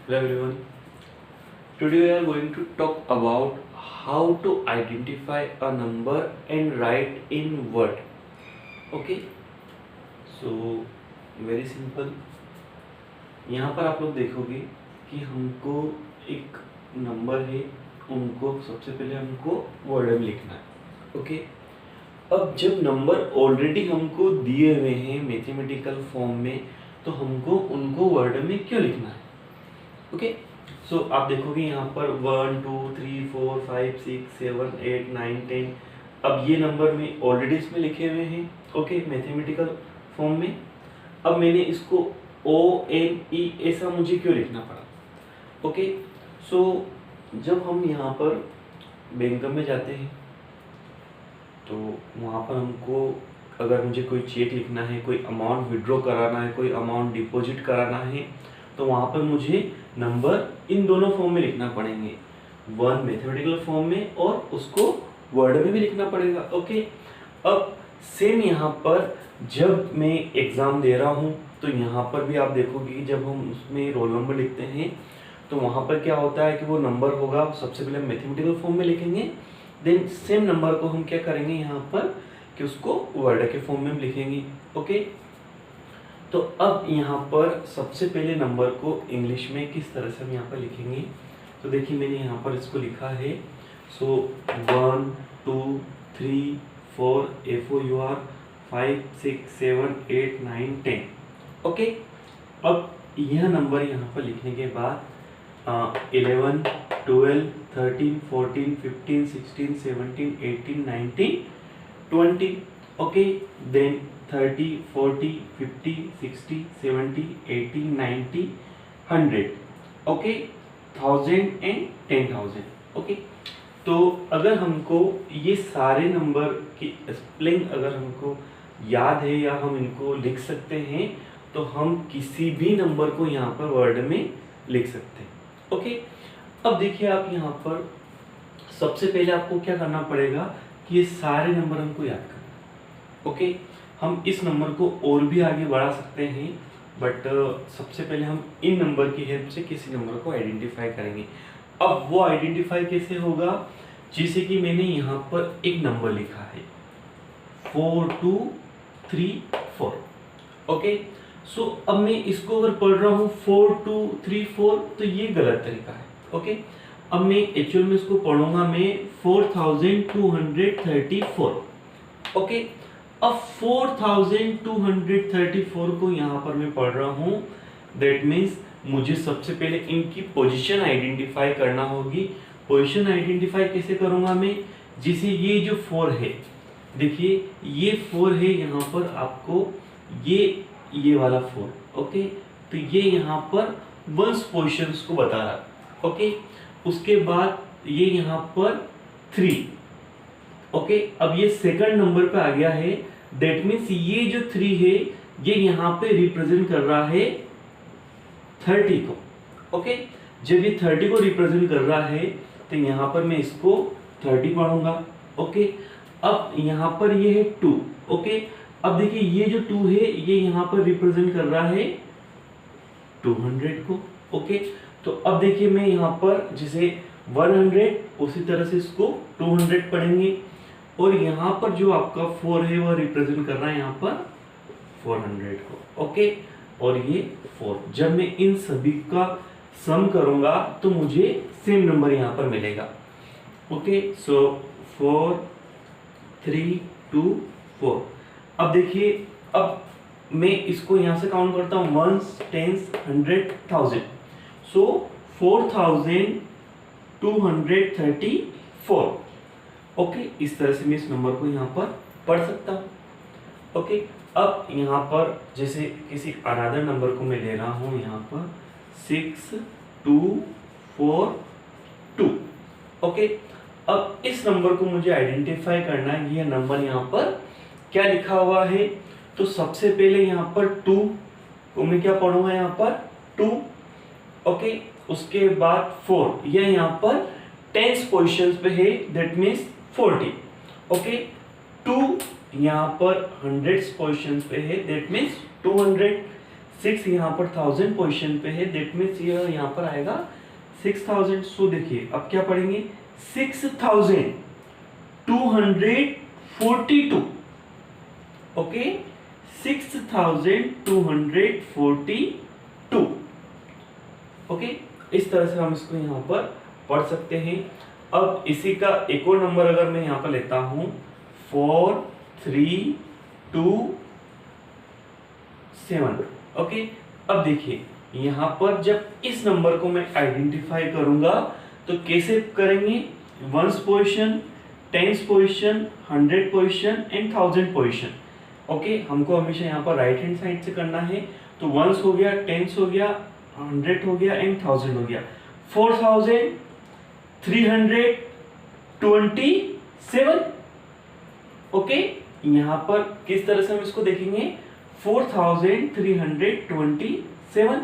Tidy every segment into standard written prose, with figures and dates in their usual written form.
Hello everyone. Today we are going to talk about how to identify a number and write in word. Okay. So very simple. यहाँ पर आप लोग देखोगे कि हमको एक नंबर है, उनको सबसे पहले हमको वर्ड में लिखना है. ओके. अब जब नंबर ऑलरेडी हमको दिए हुए हैं मैथमेटिकल फॉर्म में, तो हमको उनको वर्ड में क्यों लिखना है? ओके. सो आप देखोगे यहाँ पर 1 2 3 4 5 6 7 8 9 10. अब ये नंबर में ऑलरेडी इसमें लिखे हुए हैं. ओके. मैथमेटिकल फॉर्म में. अब मैंने इसको ONE ऐसा मुझे क्यों लिखना पड़ा? ओके. सो जब हम यहाँ पर बैंक में जाते हैं तो वहाँ पर हमको अगर मुझे कोई चेक लिखना है, कोई अमाउंट विड्रॉ कराना है, कोई अमाउंट डिपॉजिट कराना है, तो वहाँ पर मुझे नंबर इन दोनों फॉर्म में लिखना पड़ेंगे. वन मैथमेटिकल फॉर्म में और उसको वर्ड में भी लिखना पड़ेगा. ओके. अब सेम यहाँ पर जब मैं एग्ज़ाम दे रहा हूँ तो यहाँ पर भी आप देखोगे कि जब हम उसमें रोल नंबर लिखते हैं तो वहाँ पर क्या होता है कि वो नंबर होगा, सबसे पहले मैथमेटिकल फॉर्म में लिखेंगे, देन सेम नंबर को हम क्या करेंगे यहाँ पर कि उसको वर्ड के फॉर्म में लिखेंगे. ओके. तो अब यहाँ पर सबसे पहले नंबर को इंग्लिश में किस तरह से हम यहाँ पर लिखेंगे, तो देखिए मैंने यहाँ पर इसको लिखा है. सो 1 2 3 4 FOUR 5 6 7 8 9 10. ओके. अब यह नंबर यहाँ पर लिखने के बाद 11 12 13 14 15 16 17 18 19 20. Okay. Then 30 40 50 60 70 80 90 100. Okay. 1000 and 10,000. Okay. तो अगर हमको ये सारे नंबर की स्पेलिंग अगर हमको याद है या हम इनको लिख सकते हैं, तो हम किसी भी नंबर को यहाँ पर वर्ड में लिख सकते हैं. ओके. अब देखिए आप यहाँ पर सबसे पहले आपको क्या करना पड़ेगा कि ये सारे नंबर हमको याद करना. ओके. हम इस नंबर को और भी आगे बढ़ा सकते हैं, बट सबसे पहले हम इन नंबर की हेल्प से किसी नंबर को आइडेंटिफाई करेंगे. अब वो आइडेंटिफाई कैसे होगा? जैसे कि मैंने यहाँ पर एक नंबर लिखा है 4234. ओके. सो अब मैं इसको अगर पढ़ रहा हूँ 4234, तो ये गलत तरीका है. ओके. अब मैं एक्चुअल में इसको पढ़ूंगा मैं 4234. ओके. अब 4234 को यहाँ पर मैं पढ़ रहा हूँ. दैट मीन्स मुझे सबसे पहले इनकी पोजीशन आइडेंटिफाई करना होगी. पोजीशन आइडेंटिफाई कैसे करूँगा मैं? जैसे ये जो 4 है, देखिए ये 4 है, यहाँ पर आपको ये वाला 4. ओके. तो ये यहाँ पर वंस पोजीशंस को बता रहा. ओके. उसके बाद ये यहाँ पर 3. ओके. अब ये सेकंड नंबर पे आ गया है. दैट मीन्स ये जो 3 है ये यहाँ पे रिप्रेजेंट कर रहा है 30 को. ओके. जब ये 30 को रिप्रेजेंट कर रहा है तो यहाँ पर मैं इसको 30 पढ़ूंगा. ओके. अब यहाँ पर ये है 2. ओके. अब देखिए ये जो 2 है ये यहाँ पर रिप्रेजेंट कर रहा है 200 को. ओके. तो अब देखिए मैं यहाँ पर जैसे 100 उसी तरह से इसको 200 पढ़ेंगे, और यहाँ पर जो आपका 4 है वह रिप्रेजेंट कर रहा है यहाँ पर 400 को. ओके. और ये 4, जब मैं इन सभी का सम करूंगा तो मुझे सेम नंबर यहाँ पर मिलेगा. ओके. सो 4 3 2 4. अब देखिए अब मैं इसको यहाँ से काउंट करता हूँ 1 10 100 1000. सो 4234. ओके. इस तरह से मैं इस नंबर को यहाँ पर पढ़ सकता हूँ. ओके. अब यहाँ पर जैसे किसी अनदर नंबर को मैं ले रहा हूँ यहाँ पर 6242. ओके. अब इस नंबर को मुझे आइडेंटिफाई करना है, ये नंबर यहाँ पर क्या लिखा हुआ है. तो सबसे पहले यहाँ पर 2 को मैं क्या पढ़ूंगा यहाँ पर 2. ओके. उसके बाद 4, यह यहाँ पर 10th पोजीशन पे है, दैट मीन्स 40. ओके. 2 यहाँ पर 100th पोजीशन पे है, दैट मीन्स 200. 6 यहाँ पर 1000 पोजीशन पे है, दैट मीन्स ये यहाँ पर आएगा 6000। सो देखिए अब क्या पढ़ेंगे, 6242, ओके 6242, ओके इस तरह से हम इसको यहाँ पर पढ़ सकते हैं। अब इसी का एक और नंबर अगर मैं यहाँ पर लेता हूं 4327, ओके अब देखिए यहाँ पर जब इस नंबर को मैं आइडेंटिफाई करूंगा तो कैसे करेंगे, 1s position, 10s position, 100 position and 1000 position, okay हमको हमेशा यहाँ पर राइट हैंड साइड से करना है। तो 1s हो गया, 10s हो गया, 100 हो गया एंड 1000 हो गया, 4327, ओके यहाँ पर किस तरह से हम इसको देखेंगे, 4327,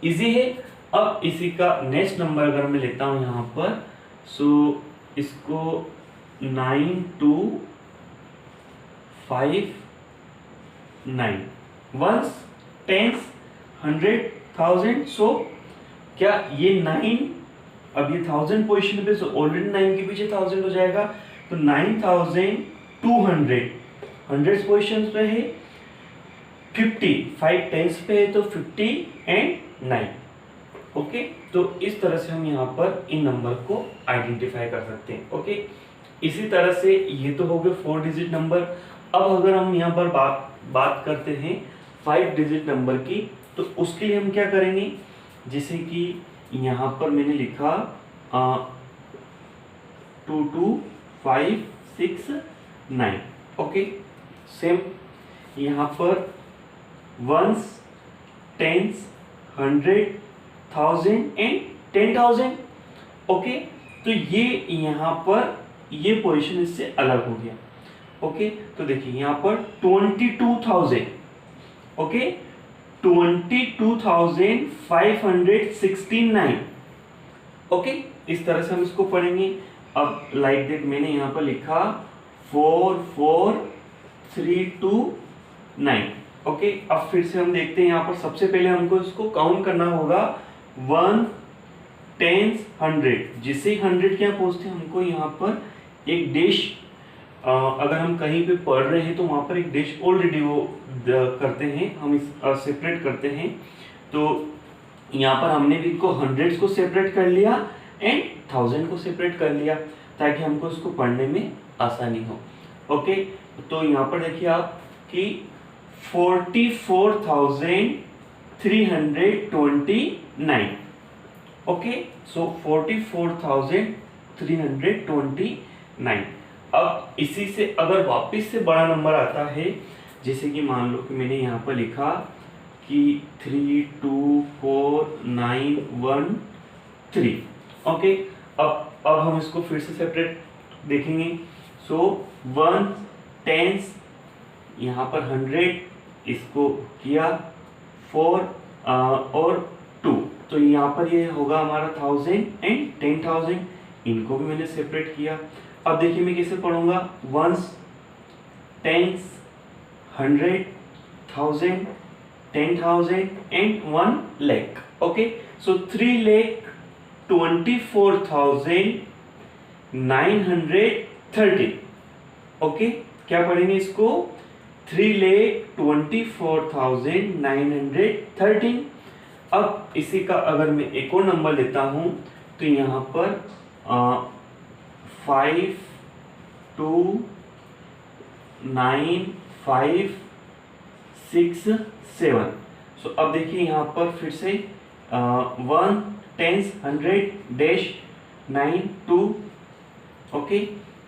इजी है। अब इसी का नेक्स्ट नंबर अगर मैं लेता हूं यहाँ पर, सो इसको 9259, 1s 10s 100 1000, सो क्या ये 9, अब ये 1000 पोजीशन पे, सो ऑलरेडी 9 के पीछे 1000 हो जाएगा, तो 9200 100 पोजीशन पे है, 50 5 10s पे है तो 50 एंड 9, ओके तो इस तरह से हम यहाँ पर इन नंबर को आइडेंटिफाई कर सकते हैं, ओके इसी तरह से ये तो हो गए 4 डिजिट नंबर। अब अगर हम यहाँ पर बात करते हैं 5 डिजिट नंबर की, तो उसके लिए हम क्या करेंगे, जैसे कि यहाँ पर मैंने लिखा 22569, ओके सेम यहाँ पर 1s 10s 100 1000 एंड 10,000, ओके तो ये यहाँ पर ये पोजीशन इससे अलग हो गया, ओके तो देखिए यहाँ पर 22,000, ओके 22,569, ओके इस तरह से हम इसको पढ़ेंगे। अब लाइक दैट मैंने यहाँ पर लिखा 44329, ओके अब फिर से हम देखते हैं यहाँ पर सबसे पहले हमको इसको काउंट करना होगा 1 10 100, जिससे 100 क्या पहुंचते हैं हमको यहाँ पर एक डैश, अगर हम कहीं पे पढ़ रहे हैं तो वहां पर एक डैश ऑलरेडी वो करते हैं, हम इस सेपरेट करते हैं। तो यहाँ पर हमने भी इनको 100 को सेपरेट कर लिया एंड 1000 को सेपरेट कर लिया ताकि हमको इसको पढ़ने में आसानी हो, ओके तो यहाँ पर देखिए आप कि 44,329, ओके सो 44,329। अब इसी से अगर वापस से बड़ा नंबर आता है, जैसे कि मान लो कि मैंने यहाँ पर लिखा कि 324913, ओके अब हम इसको फिर से सेपरेट देखेंगे। सो 1 10 यहाँ पर 100 इसको किया 4 और 2, तो यहाँ पर ये होगा हमारा 1000 एंड 10,000, इनको भी मैंने सेपरेट किया। अब देखिए मैं कैसे पढ़ूंगा, 1s 10s 100 1000 10,000 and 1 lakh, okay so 3,24,913, okay क्या पढ़ेंगे इसको, 3,24,913। अब इसी का अगर मैं एक और नंबर लेता हूं तो यहाँ पर 529,567, सो अब देखिए यहाँ पर फिर से 1 10 100 डैश 9 2, ओके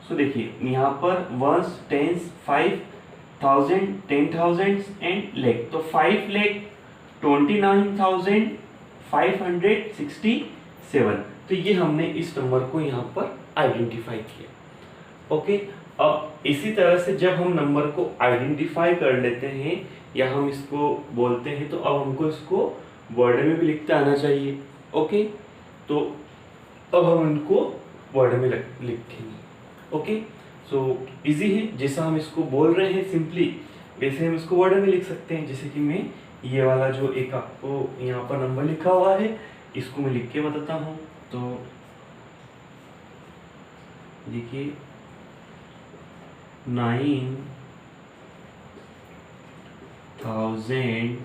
सो देखिए यहाँ पर 1s 10s 5,000 10,000 एंड lakh, तो 5,29,567, तो ये हमने इस नंबर को यहाँ पर आइडेंटिफाई किया, ओके अब इसी तरह से जब हम नंबर को आइडेंटिफाई कर लेते हैं या हम इसको बोलते हैं, तो अब हमको इसको वर्ड में भी लिखते आना चाहिए, ओके तो अब हम इनको वर्ड में लिखेंगे, ओके सो इजी है, जैसा हम इसको बोल रहे हैं सिंपली वैसे हम इसको वर्ड में लिख सकते हैं, जैसे कि मैं ये वाला जो एक आपको यहाँ पर नंबर लिखा हुआ है इसको मैं लिख के बताता हूँ। तो देखिए 9,000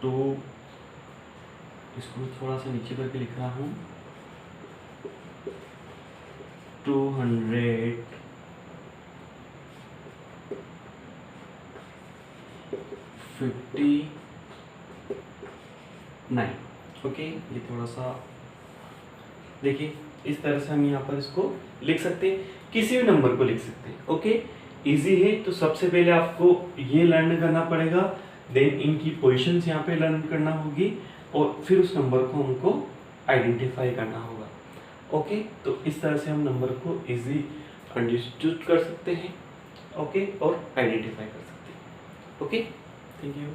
तो इसको थोड़ा सा नीचे करके लिख रहा हूँ 259। ओके, ये थोड़ा सा देखिए इस तरह से हम यहाँ पर इसको लिख सकते हैं, किसी भी नंबर को लिख सकते हैं। ओके, इजी है। तो सबसे पहले आपको ये लर्न करना पड़ेगा, देन इनकी पोजीशंस यहाँ पे लर्न करना होगी और फिर उस नंबर को हमको आइडेंटिफाई करना होगा। ओके, तो इस तरह से हम नंबर को इजी अंडरस्टूड कर सकते हैं। ओके, और आइडेंटिफाई कर सकते हैं। Okay, thank you.